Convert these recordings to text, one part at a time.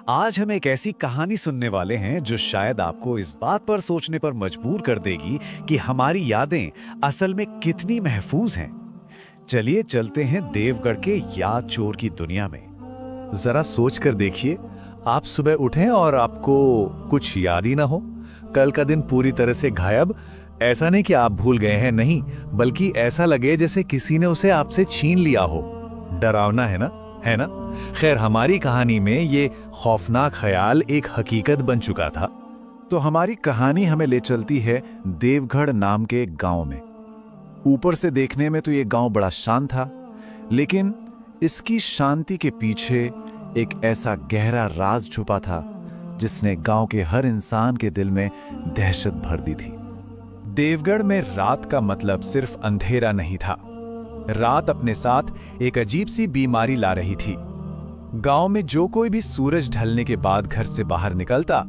आज हम एक ऐसी कहानी सुनने वाले हैं जो शायद आपको इस बात पर सोचने पर मजबूर कर देगी कि हमारी यादें असल में कितनी महफूज हैं। चलिए चलते हैं देवगढ़ के याद चोर की दुनिया में। जरा सोच कर देखिए, आप सुबह उठें और आपको कुछ याद ही ना हो। कल का दिन पूरी तरह से गायब। ऐसा नहीं कि आप भूल गए हैं, नहीं, बल्कि ऐसा लगे जैसे किसी ने उसे आपसे छीन लिया हो। डरावना है ना, है ना? खैर, हमारी कहानी में ये खौफनाक ख्याल एक हकीकत बन चुका था। तो हमारी कहानी हमें ले चलती है देवगढ़ नाम के एक गांव में। ऊपर से देखने में तो ये गांव बड़ा शांत था, लेकिन इसकी शांति के पीछे एक ऐसा गहरा राज छुपा था जिसने गांव के हर इंसान के दिल में दहशत भर दी थी। देवगढ़ में रात का मतलब सिर्फ अंधेरा नहीं था। रात अपने साथ एक अजीब सी बीमारी ला रही थी। गांव में जो कोई भी सूरज ढलने के बाद घर से बाहर निकलता,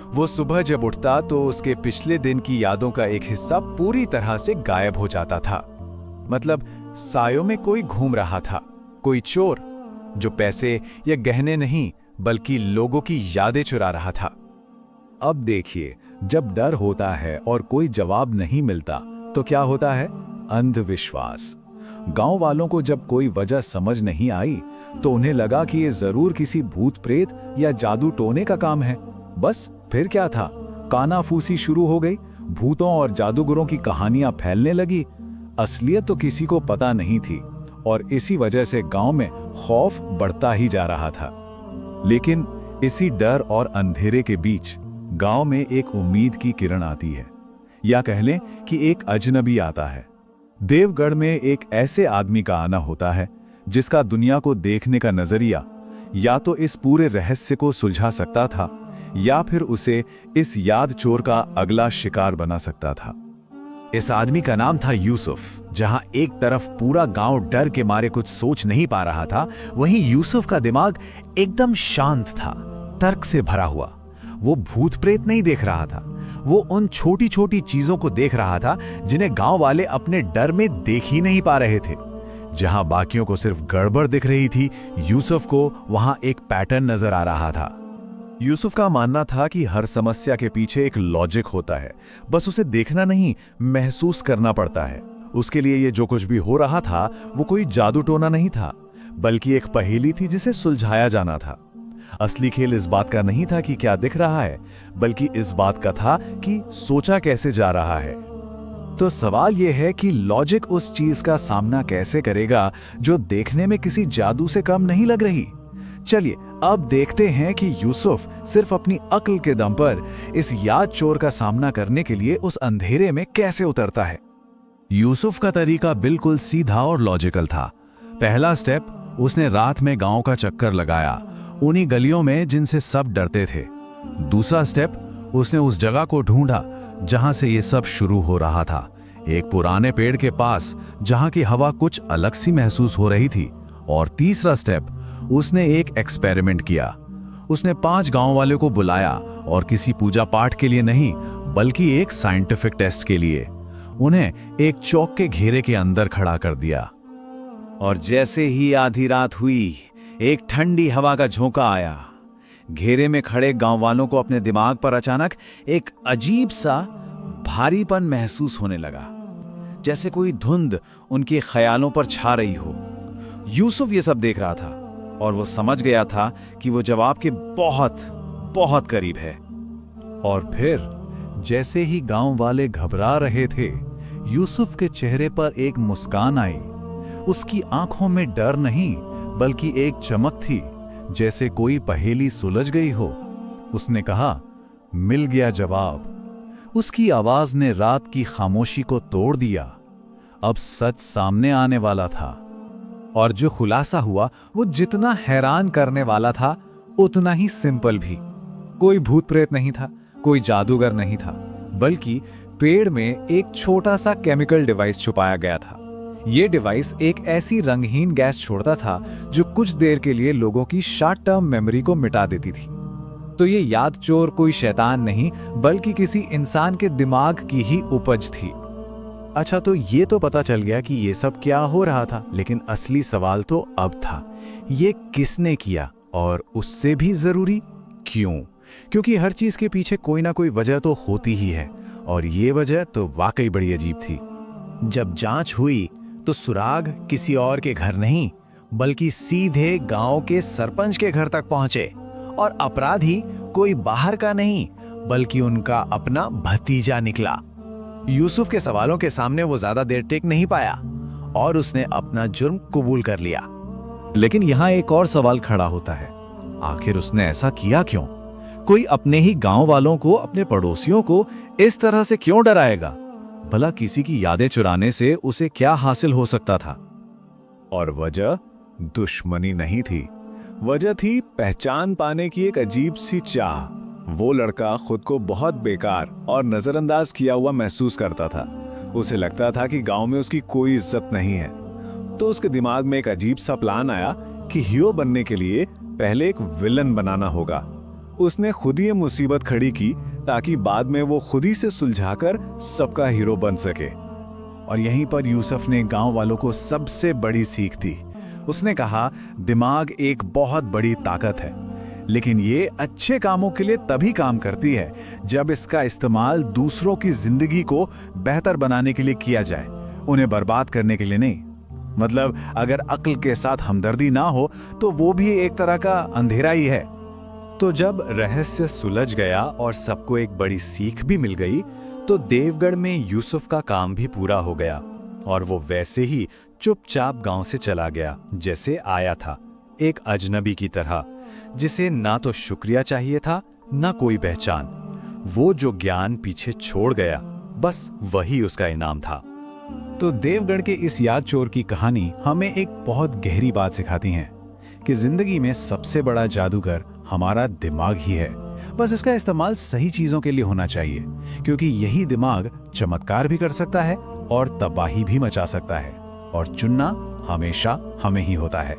वो सुबह जब उठता तो उसके पिछले दिन की यादों का एक हिस्सा पूरी तरह से गायब हो जाता था। मतलब सायों में कोई घूम रहा था, कोई चोर जो पैसे या गहने नहीं बल्कि लोगों की यादें चुरा रहा था। अब देखिए, जब डर होता है और कोई जवाब नहीं मिलता तो क्या होता है? अंधविश्वास। गांव वालों को जब कोई वजह समझ नहीं आई तो उन्हें लगा कि ये जरूर किसी भूत प्रेत या जादू टोने का काम है। बस फिर क्या था, कानाफूसी शुरू हो गई। भूतों और जादूगरों की कहानियां फैलने लगी। असलियत तो किसी को पता नहीं थी और इसी वजह से गांव में खौफ बढ़ता ही जा रहा था। लेकिन इसी डर और अंधेरे के बीच गांव में एक उम्मीद की किरण आती है, या कह लें कि एक अजनबी आता है। देवगढ़ में एक ऐसे आदमी का आना होता है जिसका दुनिया को देखने का नजरिया या तो इस पूरे रहस्य को सुलझा सकता था या फिर उसे इस याद चोर का अगला शिकार बना सकता था। इस आदमी का नाम था यूसुफ। जहां एक तरफ पूरा गांव डर के मारे कुछ सोच नहीं पा रहा था, वहीं यूसुफ का दिमाग एकदम शांत था, तर्क से भरा हुआ। वो भूत प्रेत नहीं देख रहा था, वो उन छोटी छोटी चीजों को देख रहा था जिन्हें गांव वाले अपने डर में देख ही नहीं पा रहे थे। जहां बाकियों को सिर्फ गड़बड़ दिख रही थी, यूसुफ को वहां एक पैटर्न नजर आ रहा था। यूसुफ का मानना था कि हर समस्या के पीछे एक लॉजिक होता है, बस उसे देखना नहीं, महसूस करना पड़ता है। उसके लिए ये जो कुछ भी हो रहा था वो कोई जादू टोना नहीं था, बल्कि एक पहेली थी जिसे सुलझाया जाना था। असली खेल इस बात का नहीं था कि क्या दिख रहा है, बल्कि इस बात का था कि सोचा कैसे जा रहा है। तो सवाल यह है कि लॉजिक उस चीज का सामना कैसे करेगा जो देखने में किसी जादू से कम नहीं लग रही। चलिए अब देखते हैं कि यूसुफ सिर्फ अपनी अक्ल के दम पर इस याद चोर का सामना करने के लिए उस अंधेरे में कैसे उतरता है। यूसुफ का तरीका बिल्कुल सीधा और लॉजिकल था। पहला स्टेप, उसने रात में गांव का चक्कर लगाया, उन्हीं गलियों में जिनसे सब डरते थे। दूसरा स्टेप, उसने उस जगह को ढूंढा जहां से ये सब शुरू हो रहा था, एक पुराने पेड़ के पास जहां की हवा कुछ अलग सी महसूस हो रही थी। और तीसरा स्टेप, उसने एक एक्सपेरिमेंट किया। उसने 5 गांव वालों को बुलाया और किसी पूजा पाठ के लिए नहीं, बल्कि एक साइंटिफिक टेस्ट के लिए उन्हें एक चौक के घेरे के अंदर खड़ा कर दिया। और जैसे ही आधी रात हुई, एक ठंडी हवा का झोंका आया। घेरे में खड़े गांव वालों को अपने दिमाग पर अचानक एक अजीब सा भारीपन महसूस होने लगा, जैसे कोई धुंध उनके ख्यालों पर छा रही हो। यूसुफ ये सब देख रहा था और वो समझ गया था कि वो जवाब के बहुत बहुत करीब है। और फिर जैसे ही गांव वाले घबरा रहे थे, यूसुफ के चेहरे पर एक मुस्कान आई। उसकी आंखों में डर नहीं बल्कि एक चमक थी, जैसे कोई पहेली सुलझ गई हो। उसने कहा, मिल गया जवाब। उसकी आवाज ने रात की खामोशी को तोड़ दिया। अब सच सामने आने वाला था। और जो खुलासा हुआ वो जितना हैरान करने वाला था उतना ही सिंपल भी। कोई भूत प्रेत नहीं था, कोई जादूगर नहीं था, बल्कि पेड़ में एक छोटा सा केमिकल डिवाइस छुपाया गया था। ये डिवाइस एक ऐसी रंगहीन गैस छोड़ता था जो कुछ देर के लिए लोगों की शॉर्ट टर्म मेमोरी को मिटा देती थी। तो ये याद चोर कोई शैतान नहीं बल्कि किसी इंसान के दिमाग की ही उपज थी। अच्छा, तो ये तो पता चल गया कि ये सब क्या हो रहा था, लेकिन असली सवाल तो अब था, ये किसने किया और उससे भी जरूरी क्यों? क्योंकि हर चीज के पीछे कोई ना कोई वजह तो होती ही है, और ये वजह तो वाकई बड़ी अजीब थी। जब जांच हुई तो सुराग किसी और के घर नहीं, बल्कि सीधे गांव के सरपंच के घर तक पहुंचे, और अपराधी कोई बाहर का नहीं, बल्कि उनका अपना भतीजा निकला। यूसुफ के सवालों के सामने वो ज्यादा देर टिक नहीं पाया और उसने अपना जुर्म कबूल कर लिया। लेकिन यहाँ एक और सवाल खड़ा होता है, आखिर उसने ऐसा किया क्यों? कोई अपने ही गांव वालों को, अपने पड़ोसियों को इस तरह से क्यों डराएगा? भला किसी की यादें चुराने से उसे क्या हासिल हो सकता था? और वजह दुश्मनी नहीं थी, वजह थी पहचान पाने की एक अजीब सी चाह। वो लड़का खुद को बहुत बेकार और नजरअंदाज किया हुआ महसूस करता था। उसे लगता था कि गांव में उसकी कोई इज्जत नहीं है। तो उसके दिमाग में एक अजीब सा प्लान आया कि हीरो बनने के लिए पहले एक विलन बनाना होगा। उसने खुद ही ये मुसीबत खड़ी की ताकि बाद में वो खुद ही से सुलझाकर सबका हीरो बन सके। और यहीं पर यूसुफ ने गांव वालों को सबसे बड़ी सीख दी। उसने कहा, दिमाग एक बहुत बड़ी ताकत है, लेकिन ये अच्छे कामों के लिए तभी काम करती है जब इसका इस्तेमाल दूसरों की जिंदगी को बेहतर बनाने के लिए किया जाए, उन्हें बर्बाद करने के लिए नहीं। मतलब अगर अक्ल के साथ हमदर्दी ना हो तो वो भी एक तरह का अंधेरा ही है। तो जब रहस्य सुलझ गया और सबको एक बड़ी सीख भी मिल गई, तो देवगढ़ में यूसुफ का काम भी पूरा हो गया और वो वैसे ही चुपचाप गांव से चला गया जैसे आया था, एक अजनबी की तरह, जिसे ना तो शुक्रिया चाहिए था ना कोई पहचान। वो जो ज्ञान पीछे छोड़ गया, बस वही उसका इनाम था। तो देवगढ़ के इस याद चोर की कहानी हमें एक बहुत गहरी बात सिखाती है कि जिंदगी में सबसे बड़ा जादूगर हमारा दिमाग ही है। बस इसका इस्तेमाल सही चीजों के लिए होना चाहिए, क्योंकि यही दिमाग चमत्कार भी कर सकता है और तबाही भी मचा सकता है। और चुनना हमेशा हमें ही होता है।